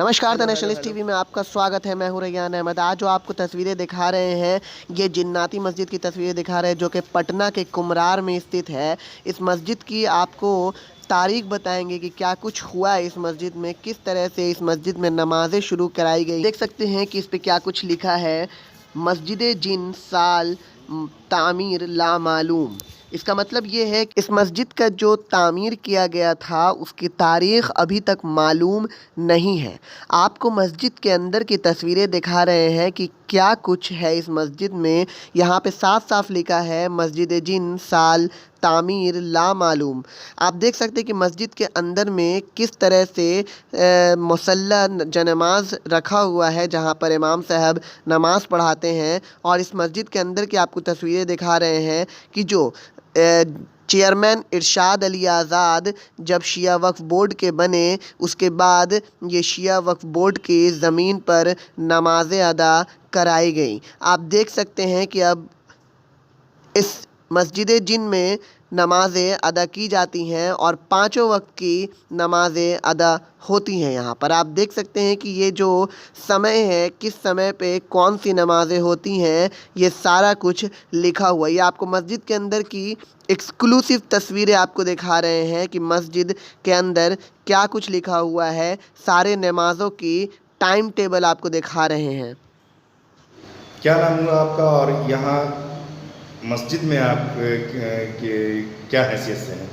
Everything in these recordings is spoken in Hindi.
नमस्कार, the hello hello nationalist hello. TV में आपका स्वागत है। मैं हूं रैयान अहमद। आज जो आपको तस्वीरें दिखा रहे हैं, ये जिन्नाती मस्जिद की तस्वीरें दिखा रहे हैं, जो कि पटना के कुमरार में स्थित है। इस मस्जिद की आपको तारीख बताएंगे कि क्या कुछ हुआ है इस मस्जिद में, किस तरह से इस मस्जिद में नमाजें शुरू कराई गई। देख सकते हैं कि इस पे क्या कुछ लिखा है। मस्जिद जिन साल तामीर ला मालूम। इसका मतलब ये है कि इस मस्जिद का जो तामीर किया गया था उसकी तारीख़ अभी तक मालूम नहीं है। आपको मस्जिद के अंदर की तस्वीरें दिखा रहे हैं कि क्या कुछ है इस मस्जिद में। यहाँ पे साफ साफ लिखा है मस्जिद जिन साल तामीर ला मालूम। आप देख सकते हैं कि मस्जिद के अंदर में किस तरह से मुसल्ला जनमाज रखा हुआ है, जहाँ पर इमाम साहब नमाज़ पढ़ाते हैं। और इस मस्जिद के अंदर की आपको तस्वीरें दिखा रहे हैं कि जो चेयरमैन इरशाद अली आज़ाद जब शिया वक्फ बोर्ड के बने, उसके बाद ये शिया वक्फ बोर्ड की ज़मीन पर नमाज़ें अदा कराई गई। आप देख सकते हैं कि अब इस मस्जिद जिन में नमाज़ें अदा की जाती हैं और पाँचों वक्त की नमाज़ें अदा होती हैं। यहाँ पर आप देख सकते हैं कि ये जो समय है, किस समय पे कौन सी नमाज़ें होती हैं, ये सारा कुछ लिखा हुआ है। ये आपको मस्जिद के अंदर की एक्सक्लूसिव तस्वीरें आपको दिखा रहे हैं कि मस्जिद के अंदर क्या कुछ लिखा हुआ है। सारे नमाज़ों की टाइम टेबल आपको दिखा रहे हैं। क्या नाम हुआ आपका और यहाँ मस्जिद में आप के क्या हैसियत से हैं?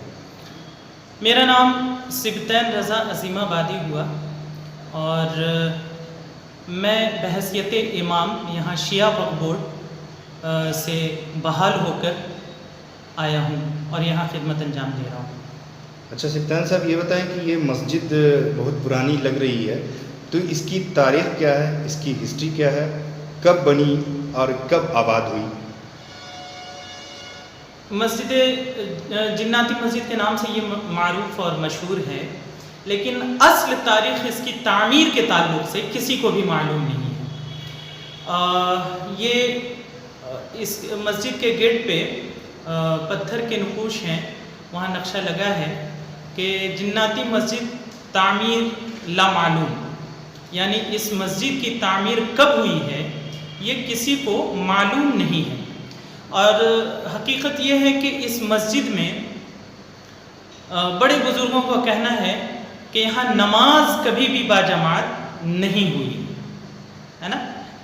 मेरा नाम सिबतैन रज़ा अज़ीमाबादी हुआ और मैं बहैसियत इमाम यहाँ शिया वक्फ बोर्ड से बहाल होकर आया हूँ और यहाँ खिदमत अंजाम दे रहा हूँ। अच्छा सिब्तान साहब, ये बताएं कि ये मस्जिद बहुत पुरानी लग रही है, तो इसकी तारीख़ क्या है, इसकी हिस्ट्री क्या है, कब बनी और कब आबाद हुई? मस्जिद जिन्नाती मस्जिद के नाम से ये मारूफ और मशहूर है, लेकिन असल तारीख़ इसकी तामीर के ताल्लुक़ से किसी को भी मालूम नहीं है। ये इस मस्जिद के गेट पे पत्थर के नक़ूश हैं, वहाँ नक्शा लगा है कि जिन्नाती मस्जिद तामीर ला मालूम, यानी इस मस्जिद की तामीर कब हुई है ये किसी को मालूम नहीं है। और हकीकत ये है कि इस मस्जिद में बड़े बुज़ुर्गों का कहना है कि यहाँ नमाज कभी भी बाजमात नहीं हुई है ना,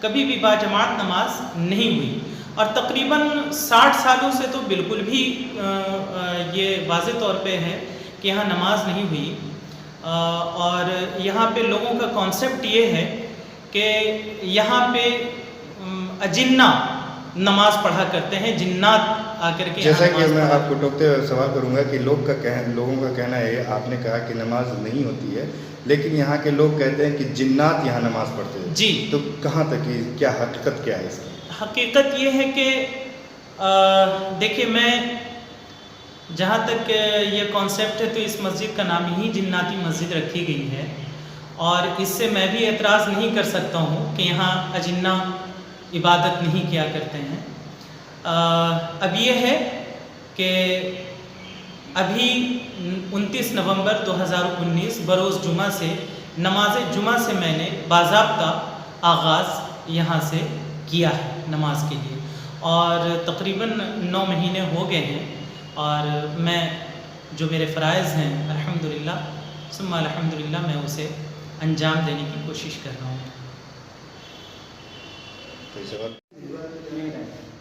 कभी भी बाजमात नमाज नहीं हुई। और तकरीबन 60 सालों से तो बिल्कुल भी ये वाज़े तौर पे है कि यहाँ नमाज नहीं हुई। और यहाँ पे लोगों का कॉन्सेप्ट ये है कि यहाँ पे अजिन्ना नमाज पढ़ा करते हैं, जिन्नात आकर के। जैसा कि मैं आपको टोकते हुए सवाल करूंगा कि लोगों का कहना है, आपने कहा कि नमाज नहीं होती है, लेकिन यहाँ के लोग कहते हैं कि जिन्नात यहाँ नमाज पढ़ते हैं जी। तो कहाँ तक क्या हकीकत क्या है इसकी? हकीकत ये है कि देखिए, मैं जहाँ तक ये कॉन्सेप्ट है तो इस मस्जिद का नाम ही जिन्नाती मस्जिद रखी गई है और इससे मैं भी एतराज़ नहीं कर सकता हूँ कि यहाँ अजिन्ना इबादत नहीं किया करते हैं। अब ये है कि अभी 29 नवंबर 2019 बरोज़ जुमा से नमाज जुमा से मैंने बाज़ाब्ता आगाज़ यहाँ से किया है नमाज के लिए, और तकरीबन 9 महीने हो गए हैं। और मैं जो मेरे फ़राइज़ हैं अल्हम्दुलिल्लाह सुम्मा अल्हम्दुलिल्लाह मैं उसे अंजाम देने की कोशिश कर रहा हूँ।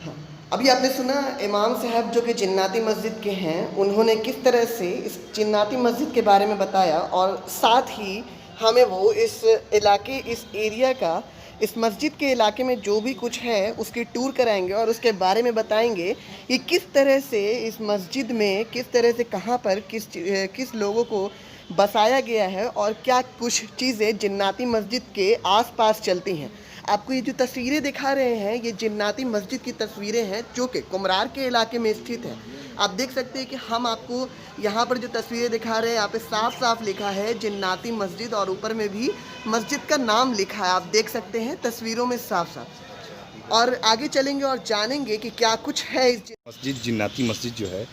हाँ, अभी आपने सुना इमाम साहब जो कि जिन्नाती मस्जिद के हैं, उन्होंने किस तरह से इस जिन्नाती मस्जिद के बारे में बताया और साथ ही हमें वो इस इलाके, इस एरिया का, इस मस्जिद के इलाके में जो भी कुछ है उसकी टूर कराएंगे और उसके बारे में बताएंगे कि किस तरह से इस मस्जिद में, किस तरह से, कहाँ पर किस लोगों को बसाया गया है और क्या कुछ चीज़ें जिन्नाती मस्जिद के आसपास चलती हैं। आपको ये जो तस्वीरें दिखा रहे हैं, ये जिन्नाती मस्जिद की तस्वीरें हैं जो कि कुमरार के इलाके में स्थित है। आप देख सकते हैं कि हम आपको यहाँ पर जो तस्वीरें दिखा रहे हैं, यहाँ पे साफ साफ लिखा है जिन्नाती मस्जिद और ऊपर में भी मस्जिद का नाम लिखा है। आप देख सकते हैं तस्वीरों में साफ साफ। और आगे चलेंगे और जानेंगे कि क्या कुछ है इस मस्जिद जिन्नाती मस्जिद जो है,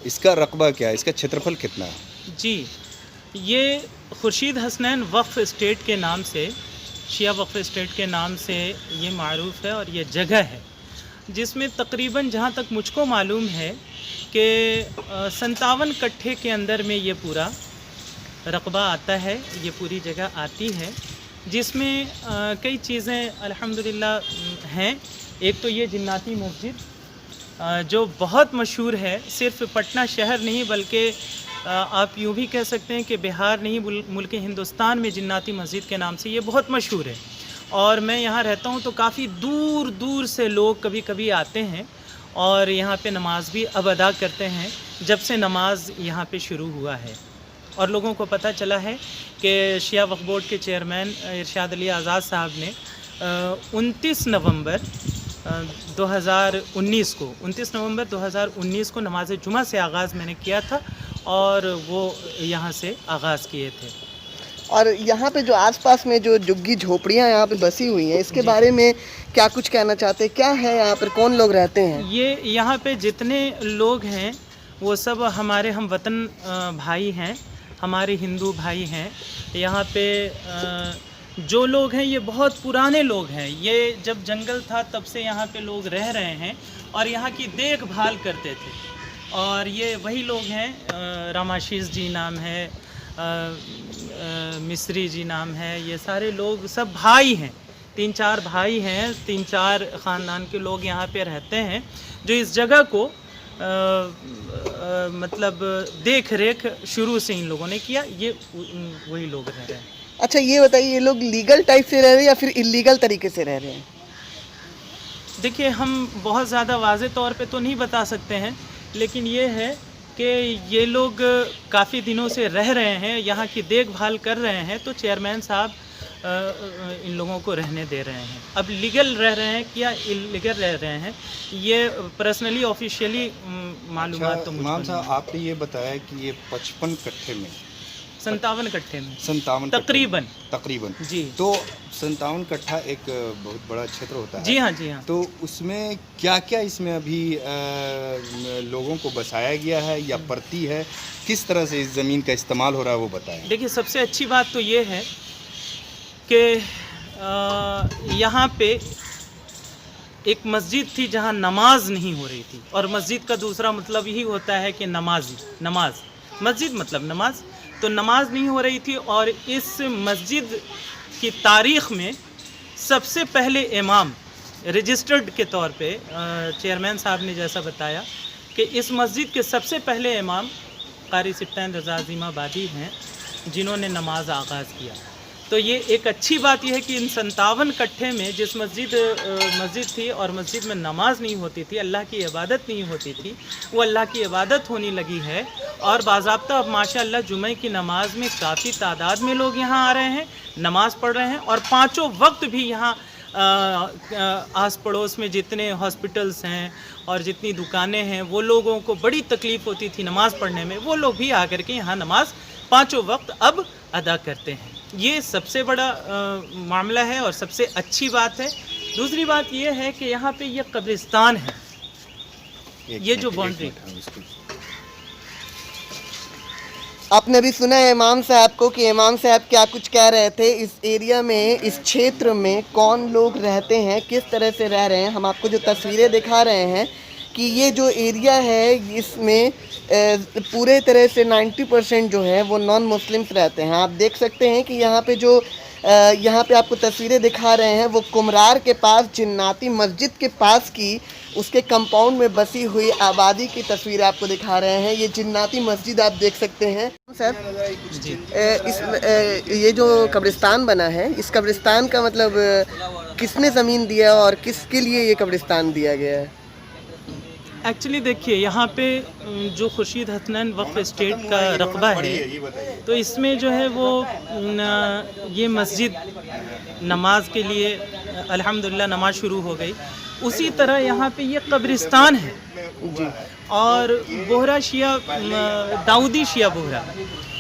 इसका रकबा क्या है, इसका क्षेत्रफल कितना है? जी, ये खुर्शीद हसनैन वक्फ स्टेट के नाम से, शिया वक्फ स्टेट के नाम से ये मारूफ़ है और ये जगह है जिसमें तकरीबन जहाँ तक मुझको मालूम है कि 57 कट्ठे के अंदर में ये पूरा रकबा आता है, ये पूरी जगह आती है, जिसमें कई चीज़ें अल्हम्दुलिल्लाह हैं। एक तो ये जिन्नाती मस्जिद जो बहुत मशहूर है, सिर्फ पटना शहर नहीं बल्कि आप यूँ भी कह सकते हैं कि बिहार नहीं मुल्क हिंदुस्तान में जिन्नाती मस्जिद के नाम से ये बहुत मशहूर है। और मैं यहाँ रहता हूँ तो काफ़ी दूर दूर से लोग कभी कभी आते हैं और यहाँ पे नमाज भी अब अदा करते हैं जब से नमाज यहाँ पे शुरू हुआ है। और लोगों को पता चला है कि शिया वक्फ बोर्ड के चेयरमैन इरशाद अली आज़ाद साहब ने 29 नवंबर 2019 को नमाज जुमा से आगाज़ मैंने किया था और वो यहाँ से आगाज़ किए थे। और यहाँ पे जो आसपास में जो झुग्गी झोपड़ियाँ यहाँ पे बसी हुई हैं, इसके बारे में क्या कुछ कहना चाहते हैं? क्या है यहाँ पर, कौन लोग रहते हैं? ये यहाँ पे जितने लोग हैं वो सब हमारे हम वतन भाई हैं, हमारे हिंदू भाई हैं। यहाँ पे जो लोग हैं ये बहुत पुराने लोग हैं, ये जब जंगल था तब से यहाँ पे लोग रह रहे हैं और यहाँ की देखभाल करते थे। और ये वही लोग हैं, रामाशीष जी नाम है, मिस्री जी नाम है, ये सारे लोग सब भाई हैं, 3-4 भाई हैं, 3-4 ख़ानदान के लोग यहाँ पे रहते हैं जो इस जगह को मतलब देख रेख शुरू से इन लोगों ने किया। ये वही लोग रह रहे हैं। अच्छा ये बताइए, ये लोग लीगल टाइप से रह रहे हैं या फिर इलीगल तरीके से रह रहे हैं? देखिए हम बहुत ज़्यादा वाज़े तौर पे तो नहीं बता सकते हैं, लेकिन ये है कि ये लोग काफ़ी दिनों से रह रहे हैं, यहाँ की देखभाल कर रहे हैं, तो चेयरमैन साहब इन लोगों को रहने दे रहे हैं। अब लीगल रह रहे हैं या इलीगल रह रहे हैं ये पर्सनली ऑफिशियली मालूमात तो मुझको इमाम नहीं साहब आपने ये बताया कि ये 55 कट्ठे में 57 कट्ठे में 57 तकरीबन जी। तो 57 कट्ठा एक बहुत बड़ा क्षेत्र होता है। जी हाँ, जी हाँ। तो उसमें क्या क्या इसमें अभी लोगों को बसाया गया है या परती है, किस तरह से इस ज़मीन का इस्तेमाल हो रहा है वो बताएं। देखिए सबसे अच्छी बात तो ये है कि यहाँ पे एक मस्जिद थी जहाँ नमाज नहीं हो रही थी, और मस्जिद का दूसरा मतलब यही होता है कि नमाज, मस्जिद मतलब नमाज, तो नमाज नहीं हो रही थी। और इस मस्जिद की तारीख़ में सबसे पहले इमाम रजिस्टर्ड के तौर पे चेयरमैन साहब ने जैसा बताया कि इस मस्जिद के सबसे पहले इमाम कारी सिप्तान रज़ा अज़ीमाबादी हैं जिन्होंने नमाज आगाज़ किया। तो ये एक अच्छी बात यह है कि इन 57 कट्ठे में जिस मस्जिद थी और मस्जिद में नमाज नहीं होती थी, अल्लाह की इबादत नहीं होती थी, वो अल्लाह की इबादत होने लगी है। और बाज़ाब्ता अब माशाअल्लाह जुमे की नमाज में काफ़ी तादाद में लोग यहाँ आ रहे हैं, नमाज़ पढ़ रहे हैं। और पाँचों वक्त भी यहाँ आस पड़ोस में जितने हॉस्पिटल्स हैं और जितनी दुकानें हैं, वो लोगों को बड़ी तकलीफ़ होती थी नमाज़ पढ़ने में, वो लोग भी आकर के यहाँ नमाज पाँचों वक्त अब अदा करते हैं। ये सबसे बड़ा मामला है और सबसे अच्छी बात है। दूसरी बात ये है कि यहाँ पे ये कब्रिस्तान है, ये जो बाउंड्री, आपने भी सुना है इमाम साहब को कि इमाम साहब क्या कुछ कह रहे थे। इस एरिया में, इस क्षेत्र में कौन लोग रहते हैं, किस तरह से रह रहे हैं, हम आपको जो तस्वीरें दिखा रहे हैं कि ये जो एरिया है इसमें पूरे तरह से 90% जो है वो नॉन मुस्लिम्स रहते हैं। आप देख सकते हैं कि यहाँ पे आपको तस्वीरें दिखा रहे हैं वो कुमरार के पास जिन्नाती मस्जिद के पास की उसके कंपाउंड में बसी हुई आबादी की तस्वीर आपको दिखा रहे हैं। ये जिन्नाती मस्जिद आप देख सकते हैं। सर ये जो कब्रिस्तान बना है, इस कब्रिस्तान का मतलब किसने ज़मीन दिया और किसके लिए ये कब्रिस्तान दिया गया है? एक्चुअली देखिए यहाँ पे जो खुर्शीद हसनैन वक्फ स्टेट का रकबा है, तो इसमें जो है वो ये मस्जिद नमाज के लिए अल्हम्दुलिल्लाह नमाज शुरू हो गई। उसी तरह यहाँ पे ये कब्रिस्तान है जी। और बोहरा शिया, दाऊदी शिया बोहरा,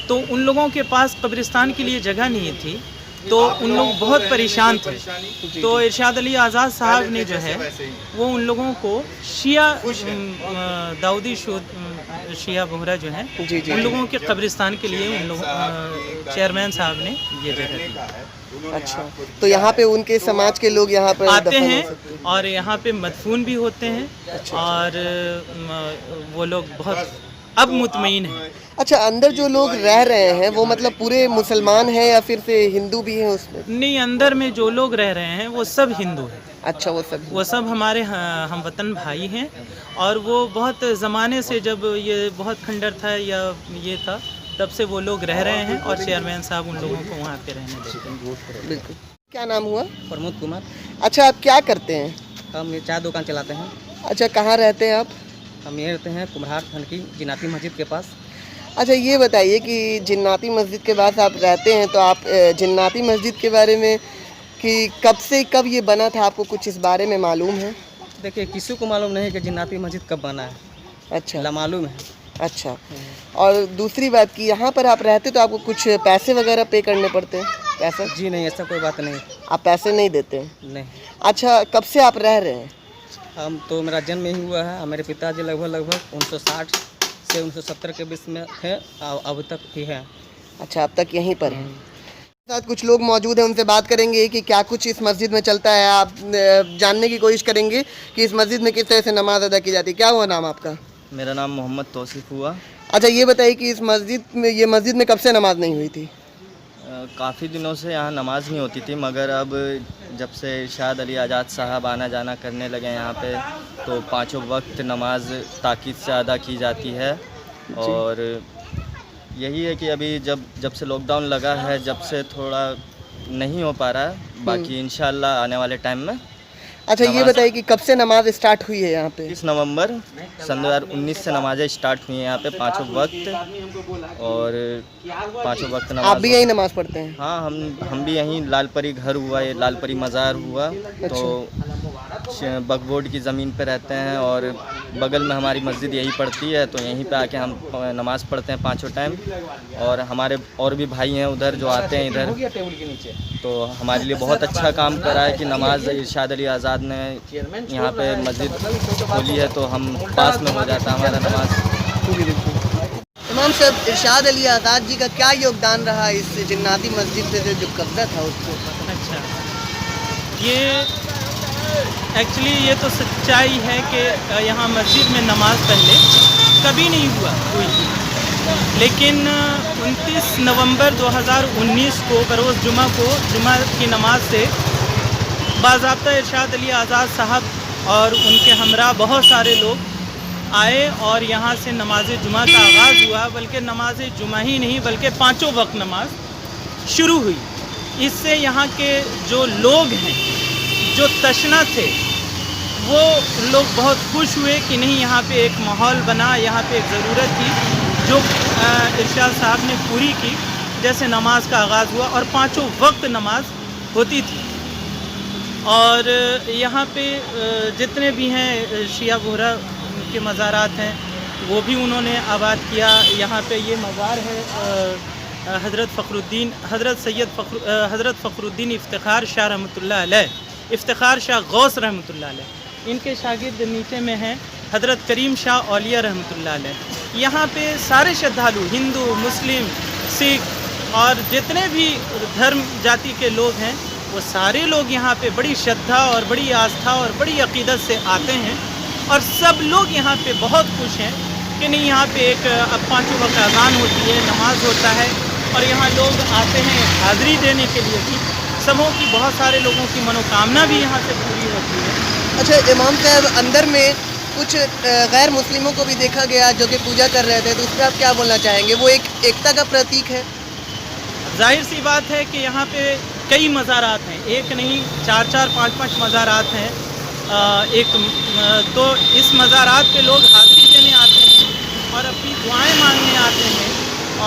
तो उन लोगों के पास कब्रिस्तान के लिए जगह नहीं थी, तो उन लोग बहुत परेशान थे। तो इरशाद अली आज़ाद साहब ने जो है वो उन लोगों को शिया दाऊदी शिया बोहरा जो हैं जी, जी, उन जी। लोगों के कब्रिस्तान के लिए उन लोगों चेयरमैन साहब ने ये जगह दी। अच्छा, तो यहाँ पे उनके समाज के लोग यहाँ पर आते दफन हो हैं सकते हैं। और यहाँ पे मदफून भी होते हैं और वो लोग बहुत अब मुतमईन हैं। अच्छा, अंदर जो लोग रह रहे हैं वो मतलब पूरे मुसलमान हैं या फिर से हिंदू भी हैं उसमें? नहीं, अंदर में जो लोग रह रहे हैं वो सब हिंदू हैं। अच्छा, वो सब वो सब हमारे हमवतन भाई हैं और वो बहुत ज़माने से, जब ये बहुत खंडर था या ये था, तब से वो लोग रह रहे हैं और चेयरमैन साहब उन लोगों को वहाँ पे रहने देते हैं। बिल्कुल। क्या नाम हुआ? प्रमोद कुमार। अच्छा, आप क्या करते हैं? हम ये चाय दुकान चलाते हैं। अच्छा, कहाँ रहते हैं आप? हम ये रहते हैं कुम्हार थनकी जिन्नाती मस्जिद के पास। अच्छा, ये बताइए कि जिन्नाती मस्जिद के पास आप रहते हैं, तो आप जिन्नाती मस्जिद के बारे में कि कब से कब ये बना था, आपको कुछ इस बारे में मालूम है? देखिए, किसी को मालूम नहीं कि जिन्नाती मस्जिद कब बना है, अच्छा ला मालूम है। अच्छा। और दूसरी बात कि यहाँ पर आप रहते तो आपको कुछ पैसे वगैरह पे करने पड़ते हैं? पैसा? जी नहीं, ऐसा कोई बात नहीं। आप पैसे नहीं देते हैं? नहीं, अच्छा, कब से आप रह रहे हैं? हम तो मेरा जन्म यही हुआ है। मेरे पिताजी लगभग 1960 से 1970 के बीच में थे, अब तक ही है। अच्छा, अब तक यहीं पर हैं। साथ कुछ लोग मौजूद हैं, उनसे बात करेंगे कि क्या कुछ इस मस्जिद में चलता है। आप जानने की कोशिश करेंगे कि इस मस्जिद में किस तरह से नमाज अदा की जाती है। क्या हुआ नाम आपका? मेरा नाम मोहम्मद तौसीफ़ हुआ। अच्छा, ये बताइए कि इस मस्जिद में कब से नमाज नहीं हुई थी? काफ़ी दिनों से यहाँ नमाज़ नहीं होती थी, मगर अब जब से इरशाद अली आज़ाद साहब आना जाना करने लगे यहाँ पे, तो पाँचों वक्त नमाज ताकीद से अदा की जाती है। और यही है कि अभी जब से लॉकडाउन लगा है, जब से थोड़ा नहीं हो पा रहा है, बाकी इंशाअल्लाह आने वाले टाइम में। अच्छा, ये बताइए कि कब से नमाज स्टार्ट हुई है यहाँ पे? 30 नवंबर सन 2019 से नमाज़ें स्टार्ट हुई हैं यहाँ पे पाँचों वक्त, और पाँचों वक्त नमाज। आप भी यही नमाज पढ़ते हैं? हाँ, हम भी यहीं लालपरी घर हुआ, ये लालपरी मज़ार हुआ, तो बगबोर्ड की ज़मीन पे रहते हैं और बगल में हमारी मस्जिद यही पड़ती है, तो यहीं पे आके हम नमाज़ पढ़ते हैं पाँचों टाइम। और हमारे और भी भाई हैं उधर जो आते हैं इधर, तो हमारे लिए बहुत अच्छा काम करा है कि नमाज इरशाद अली आज़ाद ने यहाँ पे मस्जिद खोली है, तो हम पास में हो जाता है हमारा नमाज। इमाम साहब, इरशाद अली आज़ाद जी का क्या योगदान रहा इस जिन्नाती मस्जिद पे जो कब्जा था उसको? अच्छा, ये एक्चुअली ये तो सच्चाई है कि यहाँ मस्जिद में नमाज पहले कभी नहीं हुई, लेकिन 29 नवंबर 2019 को बरोज़ जुमा को जुमा की नमाज से बाज़ाब्ता इरशाद अली आज़ाद साहब और उनके हमरा बहुत सारे लोग आए और यहाँ से नमाज जुमा का आगाज़ हुआ। बल्कि नमाज जुमा ही नहीं बल्कि पाँचों वक्त नमाज शुरू हुई। इससे यहाँ के जो लोग हैं, जो तशना थे, वो लोग बहुत खुश हुए कि नहीं, यहाँ पे एक माहौल बना, यहाँ पे एक ज़रूरत थी जो इरशाद साहब ने पूरी की। जैसे नमाज का आगाज़ हुआ और पाँचों वक्त नमाज होती थी। और यहाँ पे जितने भी हैं शिया बोहरा के मज़ारात हैं, वो भी उन्होंने आबाद किया। यहाँ पे ये मज़ार है हज़रत फ़खरुद्दीन इफ्तिखार शाह रहमतुल्लाह अलैह, इफ्तिखार शाह गौस रहमतुल्लाह अलैह। इनके शागिर्द नीचे में हैं हज़रत करीम शाह औलिया रहमतुल्लाह अलैह। यहाँ पे सारे श्रद्धालु, हिंदू, मुस्लिम, सिख और जितने भी धर्म जाति के लोग हैं, वो सारे लोग यहाँ पे बड़ी श्रद्धा और बड़ी आस्था और बड़ी अक़ीदत से आते हैं। और सब लोग यहाँ पे बहुत खुश हैं कि नहीं, यहाँ पे एक अब पाँचों वक्त अज़ान होती है, नमाज होता है और यहाँ लोग आते हैं हाज़िरी देने के लिए भी। सबों की, बहुत सारे लोगों की मनोकामना भी यहाँ से पूरी होती है। अच्छा इमाम साहब, अंदर में कुछ गैर मुस्लिमों को भी देखा गया जो कि पूजा कर रहे थे, तो उस पर आप क्या बोलना चाहेंगे? वो एक एकता का प्रतीक है। जाहिर सी बात है कि यहाँ पे कई मज़ारात हैं, एक नहीं 4-4, 5-5 मज़ारात हैं। तो इस मज़ारात पे लोग हाज़िरी देने आते हैं और अपनी दुआएं मांगने आते हैं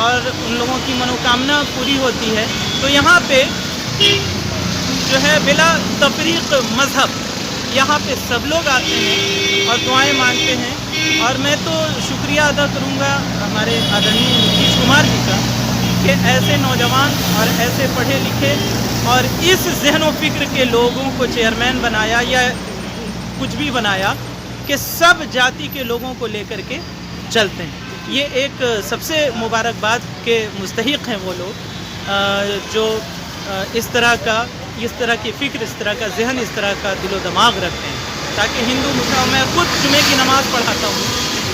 और उन लोगों की मनोकामना पूरी होती है। तो यहाँ पे जो है बिला तफरीक मज़हब यहाँ पे सब लोग आते हैं और दुआएं मांगते हैं। और मैं तो शुक्रिया अदा करूँगा हमारे आदरणीय नीतीश कुमार जी का कि ऐसे नौजवान और ऐसे पढ़े लिखे और इस ज़हन व फ़िक्र के लोगों को चेयरमैन बनाया या कुछ भी बनाया कि सब जाति के लोगों को लेकर के चलते हैं। ये एक सबसे मुबारकबाद के मुस्तहिक हैं वो लोग जो इस तरह की फ़िक्र, इस तरह का जहन, इस तरह का दिलो दिमाग रखते हैं, ताकि हिंदू मुसलमान, मैं खुद जुमे की नमाज़ पढ़ाता हूँ,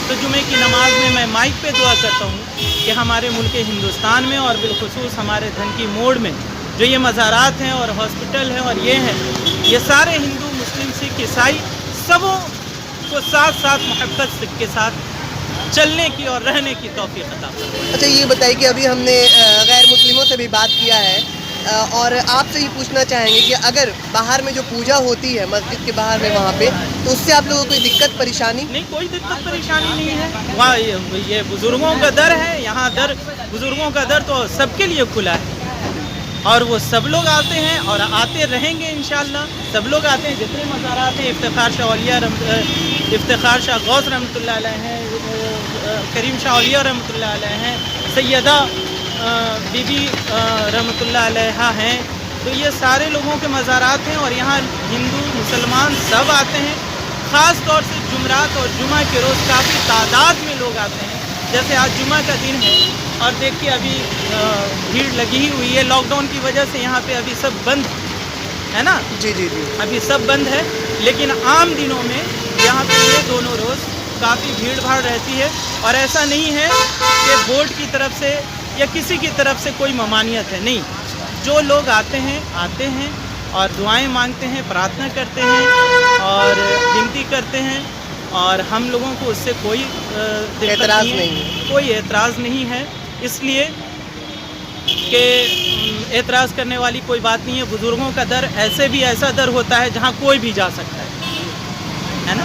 तो जुमे की नमाज में मैं माइक पे दुआ करता हूँ कि हमारे मुल्क हिंदुस्तान में और बिलखुसूस हमारे धनकी मोड़ में जो ये मज़ारात हैं और हॉस्पिटल हैं और ये हैं, ये सारे हिंदू, मुस्लिम, सिख, ईसाई सबों को साथ साथ मोहब्बत के साथ चलने की और रहने की तौफीक अता फरमाए। अच्छा, ये बताइए कि अभी हमने गैर मुस्लिमों से भी बात किया है और आपसे ये पूछना चाहेंगे कि अगर बाहर में जो पूजा होती है मस्जिद के बाहर में वहाँ पे, तो उससे आप लोगों को कोई दिक्कत परेशानी? नहीं, कोई दिक्कत परेशानी नहीं है। वहाँ ये बुज़ुर्गों का दर है, यहाँ बुज़ुर्गों का दर तो सबके लिए खुला है और वो सब लोग आते हैं और आते रहेंगे इंशाअल्लाह। सब लोग आते हैं, जितने मज़ारात हैं, इफ्तिखार शाह गौस रहमतुल्लाह अलैह हैं, करीम शाह औलिया रहमतुल्लाह अलैह हैं, सैयदा बीबी रहमतुल्लाह अलैहा हैं, तो ये सारे लोगों के मज़ारात हैं और यहाँ हिंदू मुसलमान सब आते हैं। ख़ास तौर से जुमरात और जुमा के रोज़ काफ़ी तादाद में लोग आते हैं। जैसे आज जुमा का दिन है और देखिए अभी भीड़ लगी ही हुई है, लॉकडाउन की वजह से यहाँ पे अभी सब बंद है ना। जी जी जी, अभी सब बंद है, लेकिन आम दिनों में यहाँ पे ये दोनों रोज़ काफ़ी भीड़ भाड़ रहती है और ऐसा नहीं है कि बोर्ड की तरफ से या किसी की तरफ से कोई ममानियत है, नहीं। जो लोग आते हैं और दुआएं मांगते हैं, प्रार्थना करते हैं और विनती करते हैं और हम लोगों को उससे कोई एतराज़ नहीं है, कोई एतराज़ नहीं है, इसलिए कि एतराज़ करने वाली कोई बात नहीं है। बुज़ुर्गों का दर ऐसे भी ऐसा दर होता है जहाँ कोई भी जा सकता है ना।